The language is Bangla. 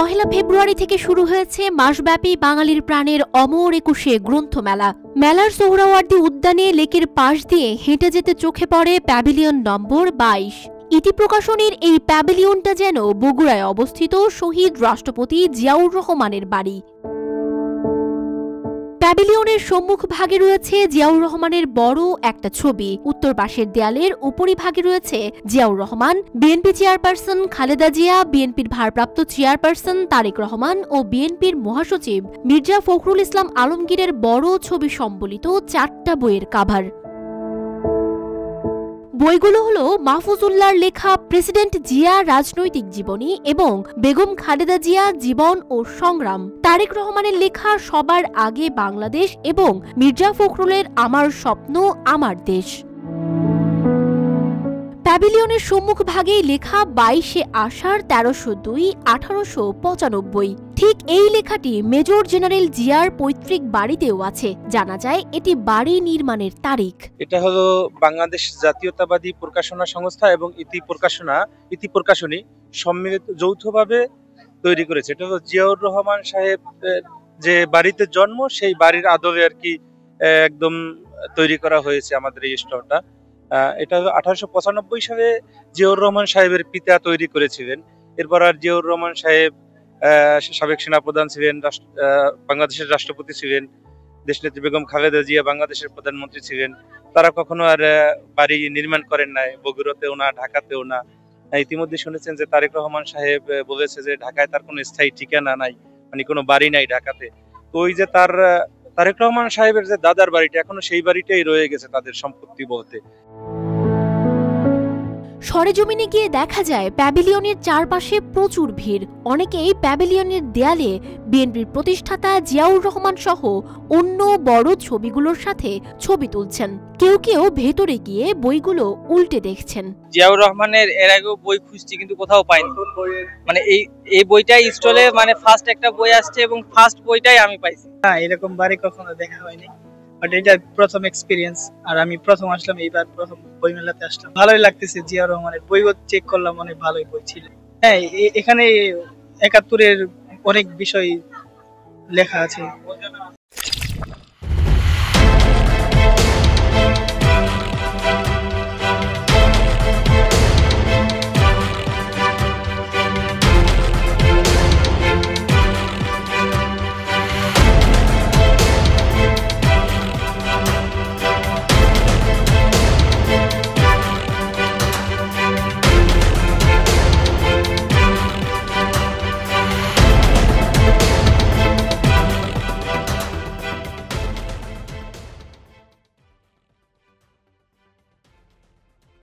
পহেলা ফেব্রুয়ারি থেকে শুরু হয়েছে মাসব্যাপী বাঙালির প্রাণের অমর একুশে গ্রন্থমেলা। মেলার সোহরাওয়ার্দী উদ্যানে লেকের পাশ দিয়ে হেঁটে যেতে চোখে পড়ে প্যাভিলিয়ন নম্বর 22। ইতি প্রকাশনীর এই প্যাভিলিয়নটা যেন বগুড়ায় অবস্থিত শহীদ রাষ্ট্রপতি জিয়াউর রহমানের বাড়ি। প্যাভিলিয়নের সম্মুখ ভাগে রয়েছে জিয়াউর রহমানের বড় একটা ছবি। উত্তর পাশের দেয়ালের উপরিভাগে রয়েছে জিয়াউর রহমান, বিএনপি চেয়ারপারসন খালেদা জিয়া, বিএনপির ভারপ্রাপ্ত চেয়ারপারসন তারেক রহমান ও বিএনপির মহাসচিব মির্জা ফখরুল ইসলাম আলমগীরের বড় ছবি সম্বলিত 4টা বইয়ের কাভার। বইগুলো হলো মাহফুজুল্লাহর লেখা প্রেসিডেন্ট জিয়া রাজনৈতিক জীবনী এবং বেগম খালেদা জিয়া জীবন ও সংগ্রাম, তারেক রহমানের লেখা সবার আগে বাংলাদেশ এবং মির্জা ফখরুলের আমার স্বপ্ন আমার দেশ। প্যাভিলিয়নের সম্মুখ ভাগেই লেখা 22শে আষাঢ় 1302-1895। ঠিক এই লেখাটি মেজর জেনারেল জিয়ার পৈতৃক বাড়িতেও আছে। জানা যায় এটি বাড়ি নির্মাণের তারিখ। এটা হলো বাংলাদেশ জাতীয়তাবাদী প্রকাশনা সংস্থা এবং ইতি প্রকাশনী সম্মিলিত যৌথভাবে তৈরি করেছে। এটা হলো জিয়াউর রহমান সাহেব যে বাড়িতে জন্ম, সেই বাড়ির আদলে আর কি একদম তৈরি করা হয়েছে আমাদের এই স্টোরটা। এটা 1895 সালে জিয়াউর রহমান সাহেবের পিতা তৈরি করেছিলেন। এরপর আর জিয়াউর রহমান সাহেব সাবেক সেনাপ্রধান ছিলেন, বাংলাদেশের রাষ্ট্রপতি ছিলেন, দেশনেত্রী বেগম খালেদা জিয়া বাংলাদেশের প্রধানমন্ত্রী ছিলেন। তারা কখনো আর বাড়ি নির্মাণ করেন নাই, বগুড়াতেও না, ঢাকাতেও না। ইতিমধ্যে শুনেছেন যে তারেক রহমান সাহেব বলেছে যে ঢাকায় তার কোনো স্থায়ী ঠিকানা নাই, মানে কোনো বাড়ি নাই ঢাকাতে। তো ওই যে তারেক রহমান সাহেবের যে দাদার বাড়িটা, এখনো সেই বাড়িটাই রয়ে গেছে তাদের সম্পত্তি বলতে। সরেজমিনে গিয়ে দেখা যায় প্যাভিলিয়নের চারপাশে প্রচুর ভিড়। অনেকেই প্যাভিলিয়নের দেয়ালে বিএনপির প্রতিষ্ঠাতা জিয়াউর রহমান সহ অন্য বড় ছবিগুলোর সাথে ছবি তুলছেন। কেউ কেউ ভেতরে গিয়ে বইগুলো উল্টে দেখছেন। জিয়াউর রহমানের এর আগেও বই খুঁজছি কিন্তু কোথাও পাইনি। মানে এই বইটাই স্টলে মানে ফার্স্ট একটা বই আসছে এবং ফার্স্ট বইটাই আমি পাইছি। না, এরকম বাড়ি কখনো দেখা হয়নি, বাট এটা প্রথম এক্সপিরিয়েন্স। আর আমি প্রথম আসলাম, এইবার প্রথম বই মেলাতে আসলাম। ভালোই লাগতেছে। জিয়াউর রহমানের বইও চেক করলাম, অনেক ভালোই বই ছিল। হ্যাঁ, এখানে 71-এর অনেক বিষয় লেখা আছে।